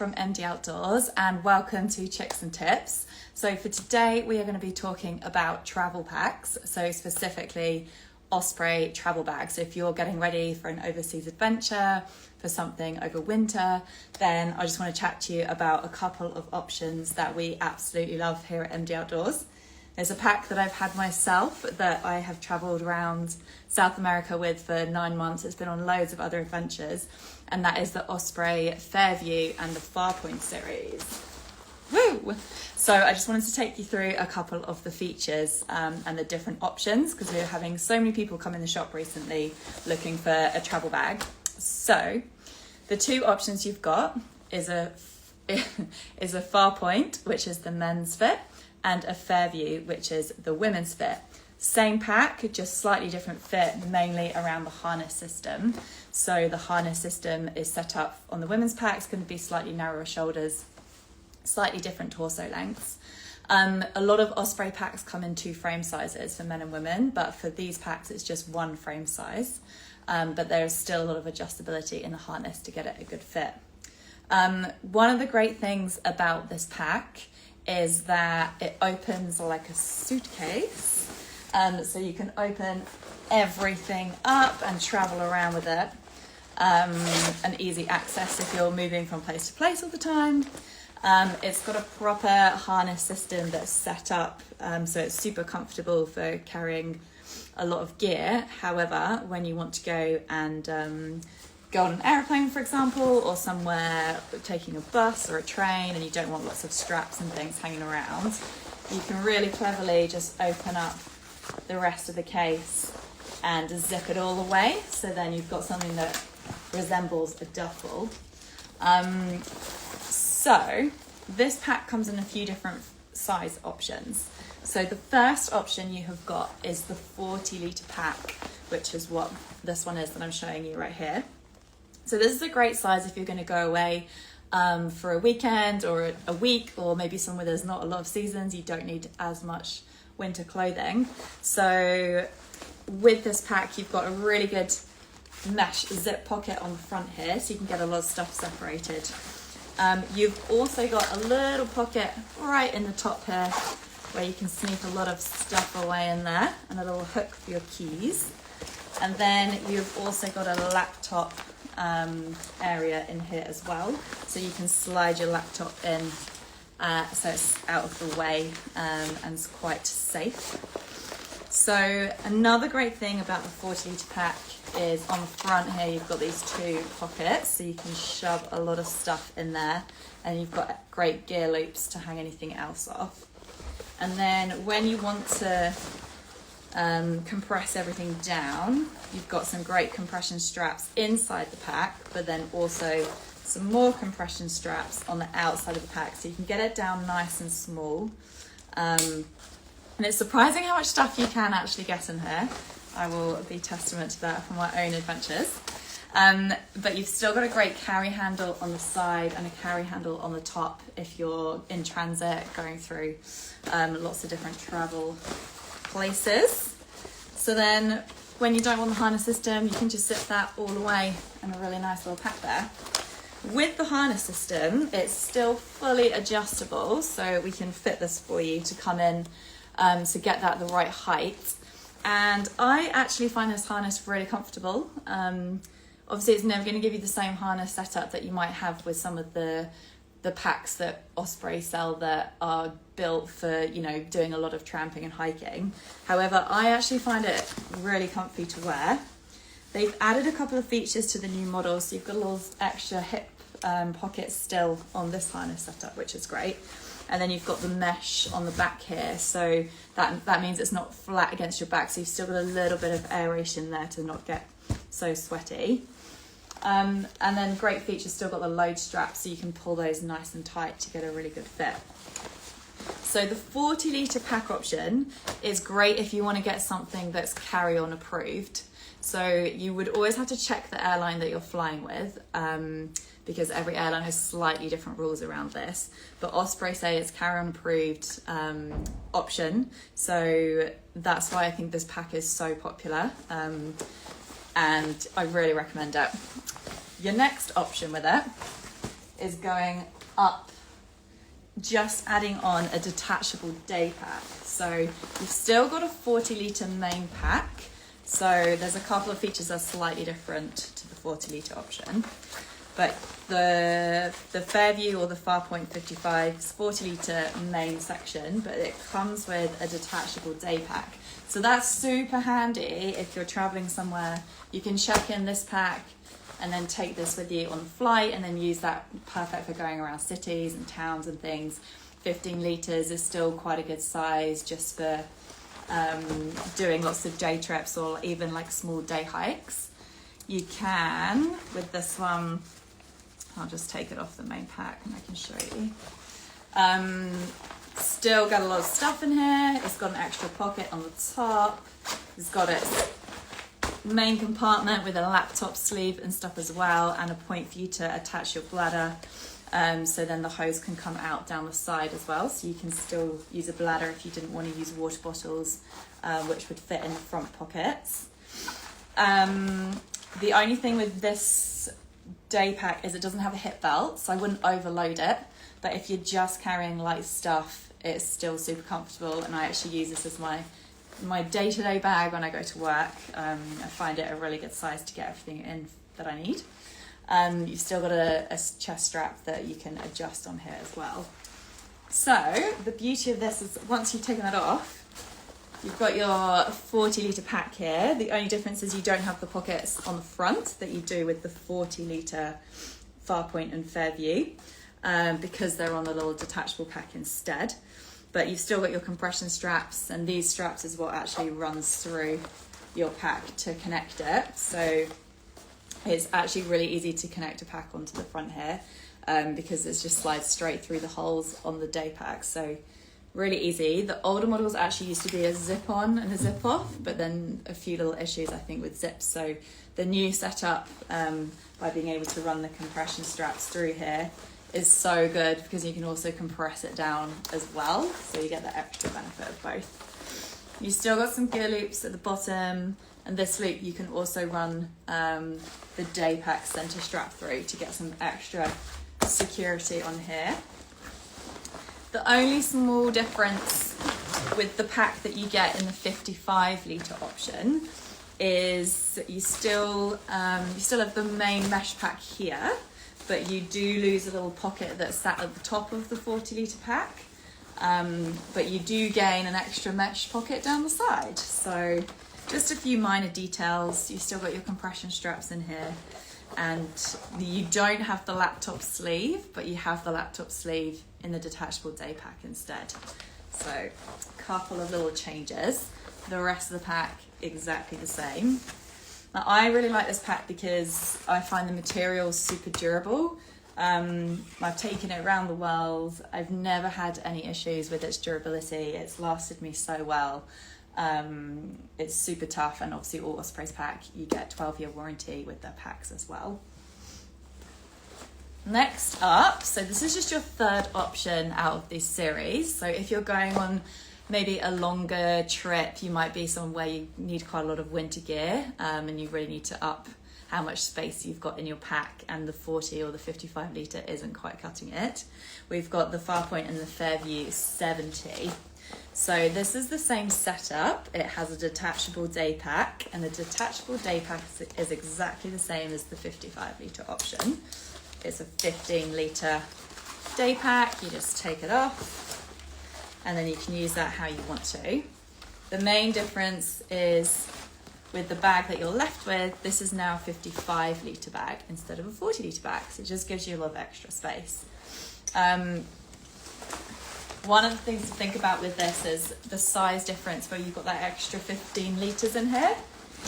from MD Outdoors and welcome to Chicks and Tips. So for today we are going to be talking about travel packs, so specifically Osprey travel bags. So if you're getting ready for an overseas adventure, for something over winter, then I just want to chat to you about a couple of options that we absolutely love here at MD Outdoors. There's a pack that I've had myself that I have travelled around South America with for 9 months. It's been on loads of other adventures, and that is the Osprey Fairview and the Farpoint series. Woo! So I just wanted to take you through a couple of the features and the different options, because we're having so many people come in the shop recently looking for a travel bag. So the two options you've got is a Farpoint, which is the men's fit, and a Fairview, which is the women's fit. Same pack, just slightly different fit, mainly around the harness system. So the harness system is set up on the women's pack. It's going to be slightly narrower shoulders, slightly different torso lengths. A lot of Osprey packs come in 2 frame sizes for men and women, but for these packs it's just 1 frame size. But there's still a lot of adjustability in the harness to get it a good fit. One of the great things about this pack is that it opens like a suitcase, so you can open everything up and travel around with it, and easy access if you're moving from place to place all the time. It's got a proper harness system that's set up, so it's super comfortable for carrying a lot of gear. However, when you want to go and go on an aeroplane, for example, or somewhere, taking a bus or a train, and you don't want lots of straps and things hanging around, you can really cleverly just open up the rest of the case and zip it all away, so then you've got something that resembles a duffel. So this pack comes in a few different size options. So the first option you have got is the 40 litre pack, which is what this one is that I'm showing you right here. So this is a great size if you're going to go away for a weekend or a week, or maybe somewhere there's not a lot of seasons. You don't need as much winter clothing. So with this pack, you've got a really good mesh zip pocket on the front here, so you can get a lot of stuff separated. You've also got a little pocket right in the top here where you can sneak a lot of stuff away in there, and a little hook for your keys. And then you've also got a laptop area in here as well, so you can slide your laptop in so it's out of the way and it's quite safe. So another great thing about the 40 litre pack is on the front here you've got these 2 pockets, so you can shove a lot of stuff in there, and you've got great gear loops to hang anything else off. And then when you want to compress everything down, you've got some great compression straps inside the pack, but then also some more compression straps on the outside of the pack, so you can get it down nice and small. And it's surprising how much stuff you can actually get in here. I will be testament to that from my own adventures. But you've still got a great carry handle on the side and a carry handle on the top if you're in transit, going through lots of different travel places. So then when you don't want the harness system, you can just zip that all away in a really nice little pack there. With the harness system, it's still fully adjustable, so we can fit this for you to come in to get that the right height. And I actually find this harness really comfortable. Obviously it's never going to give you the same harness setup that you might have with some of the packs that Osprey sell that are built for, you know, doing a lot of tramping and hiking. However, I actually find it really comfy to wear. They've added a couple of features to the new model, so you've got a little extra hip pockets still on this harness setup, which is great. And then you've got the mesh on the back here, so that means it's not flat against your back, so you've still got a little bit of aeration there to not get so sweaty. And then great feature, still got the load straps, so you can pull those nice and tight to get a really good fit. So the 40 litre pack option is great if you want to get something that's carry-on approved. So you would always have to check the airline that you're flying with, because every airline has slightly different rules around this. But Osprey say it's carry-on approved option, so that's why I think this pack is so popular, and I really recommend it. Your next option with it is going up, just adding on a detachable day pack. So you've still got a 40 litre main pack. So there's a couple of features that are slightly different to the 40 litre option. But the Fairview or the Farpoint 55 is 40 litre main section, but it comes with a detachable day pack. So that's super handy if you're traveling somewhere. You can check in this pack and then take this with you on the flight and then use that. Perfect for going around cities and towns and things. 15 litres is still quite a good size just for doing lots of day trips or even like small day hikes. You can, with this one, I'll just take it off the main pack and I can show you. Still got a lot of stuff in here. It's got an extra pocket on the top. It's got its main compartment with a laptop sleeve and stuff as well, and a point for you to attach your bladder. So then the hose can come out down the side as well. So you can still use a bladder if you didn't want to use water bottles, which would fit in the front pockets. The only thing with this day pack is it doesn't have a hip belt, so I wouldn't overload it. But if you're just carrying light stuff, it's still super comfortable, and I actually use this as my day-to-day bag when I go to work. I find it a really good size to get everything in that I need. You've still got a chest strap that you can adjust on here as well. So the beauty of this is once you've taken that off, you've got your 40 litre pack here. The only difference is you don't have the pockets on the front that you do with the 40 litre Farpoint and Fairview, because they're on the little detachable pack instead. But you've still got your compression straps, and these straps is what actually runs through your pack to connect it. So it's actually really easy to connect a pack onto the front here, because it just slides straight through the holes on the day pack. So really easy. The older models actually used to be a zip on and a zip off, but then a few little issues I think with zips. So the new setup, by being able to run the compression straps through here, is so good because you can also compress it down as well, so you get the extra benefit of both. You still got some gear loops at the bottom, and this loop you can also run the day pack center strap through to get some extra security on here. The only small difference with the pack that you get in the 55 litre option is you still have the main mesh pack here, but you do lose a little pocket that's sat at the top of the 40 litre pack. But you do gain an extra mesh pocket down the side. So just a few minor details. You still got your compression straps in here, and you don't have the laptop sleeve, but you have the laptop sleeve in the detachable day pack instead. So a couple of little changes. The rest of the pack exactly the same. Now, I really like this pack because I find the material super durable. I've taken it around the world. I've never had any issues with its durability. It's lasted me so well. It's super tough, and obviously all Osprey's pack, you get 12-year warranty with their packs as well. Next up, so this is just your third option out of this series. So if you're going on maybe a longer trip, you might be somewhere you need quite a lot of winter gear, and you really need to up how much space you've got in your pack, and the 40 or the 55 litre isn't quite cutting it. We've got the Farpoint and the Fairview 70. So this is the same setup. It has a detachable day pack, and the detachable day pack is exactly the same as the 55 litre option. It's a 15 litre day pack. You just take it off, and then you can use that how you want to. The main difference is with the bag that you're left with, this is now a 55 litre bag instead of a 40 litre bag, so it just gives you a lot of extra space. One of the things to think about with this is the size difference, where you've got that extra 15 litres in here.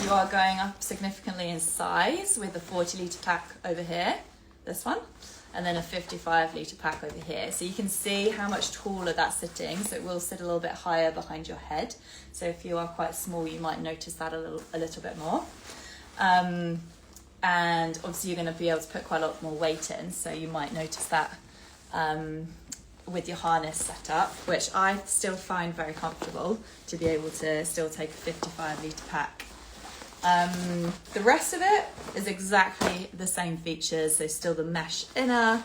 You are going up significantly in size with the 40 litre pack over here, this one, and then a 55 litre pack over here. So you can see how much taller that's sitting. So it will sit a little bit higher behind your head. So if you are quite small, you might notice that a little bit more. And obviously you're going to be able to put quite a lot more weight in. So you might notice that with your harness setup, which I still find very comfortable to be able to still take a 55 litre pack. The rest of it is exactly the same features. So still the mesh inner,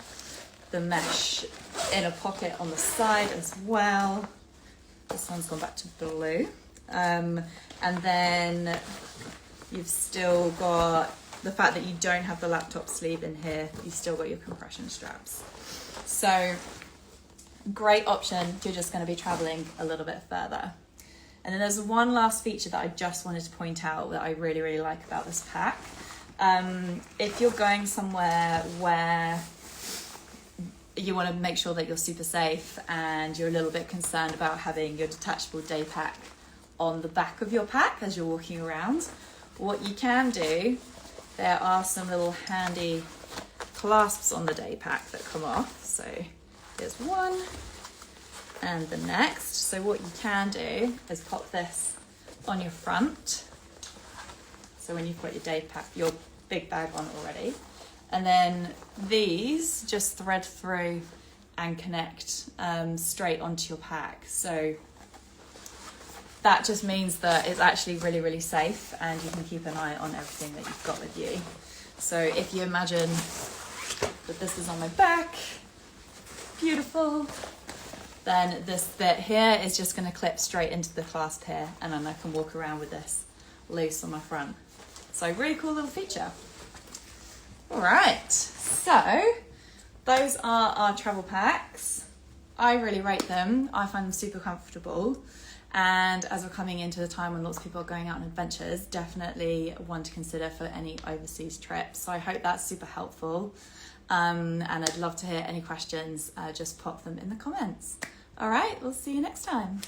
the mesh inner pocket on the side as well. This one's gone back to blue. And then you've still got the fact that you don't have the laptop sleeve in here. You've still got your compression straps. So great option if you're just going to be traveling a little bit further. And then there's one last feature that I just wanted to point out that I really, really like about this pack. If you're going somewhere where you want to make sure that you're super safe and you're a little bit concerned about having your detachable day pack on the back of your pack as you're walking around, what you can do, there are some little handy clasps on the day pack that come off. So here's one and the next. So what you can do is pop this on your front. So when you've got your day pack, your big bag on already, and then these just thread through and connect straight onto your pack. So that just means that it's actually really, really safe and you can keep an eye on everything that you've got with you. So if you imagine that this is on my back, beautiful, then this bit here is just going to clip straight into the clasp here, and then I can walk around with this loose on my front. So really cool little feature. All right, so those are our travel packs. I really rate them. I find them super comfortable. And as we're coming into the time when lots of people are going out on adventures, definitely one to consider for any overseas trips. So I hope that's super helpful. And I'd love to hear any questions. Just pop them in the comments. All right, we'll see you next time.